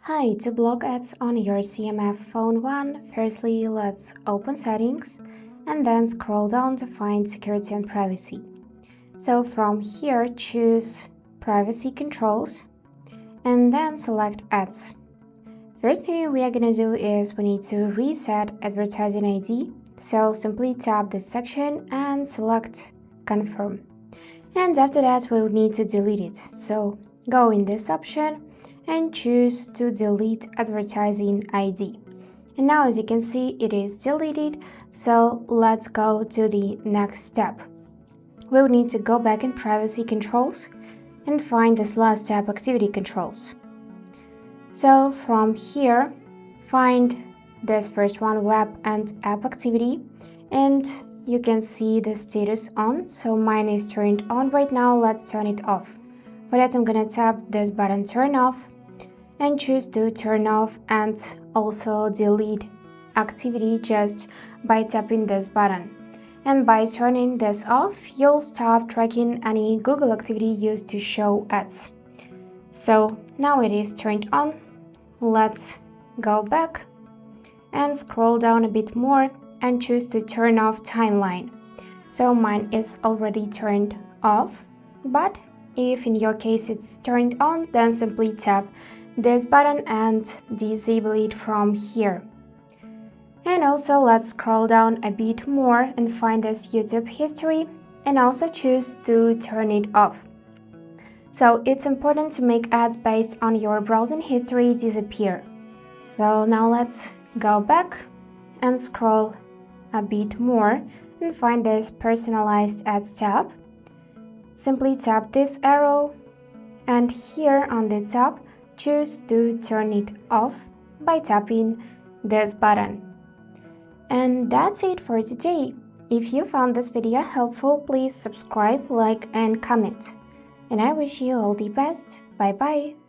Hi, to block ads on your CMF phone one, firstly let's open settings and then scroll down to find security and privacy. So from here choose privacy controls and then select ads. First thing we are going to do is we need to reset advertising ID. So simply tap this section and select confirm. And after that we will need to delete it. So go in this option and choose to delete advertising ID. And now as you can see it is deleted, so let's go to the next step. We will need to go back in privacy controls and find this last tab, activity controls. So from here find this first one, web and app activity, and you can see the status on, so mine is turned on right now. Let's turn it off. For that I'm gonna tap this button turn off and choose to turn off and also delete activity just by tapping this button. And by turning this off, you'll stop tracking any Google activity used to show ads. So now it is turned on. Let's go back and scroll down a bit more and choose to turn off timeline. So mine is already turned off, but if in your case it's turned on, then simply tap this button and disable it from here. And also let's scroll down a bit more and find this YouTube history and also choose to turn it off. So it's important to make ads based on your browsing history disappear. So now let's go back and scroll a bit more and find this personalized ads tab. Simply tap this arrow and here on the top choose to turn it off by tapping this button. And that's it for today. If you found this video helpful, please subscribe, like and comment. And I wish you all the best. Bye bye.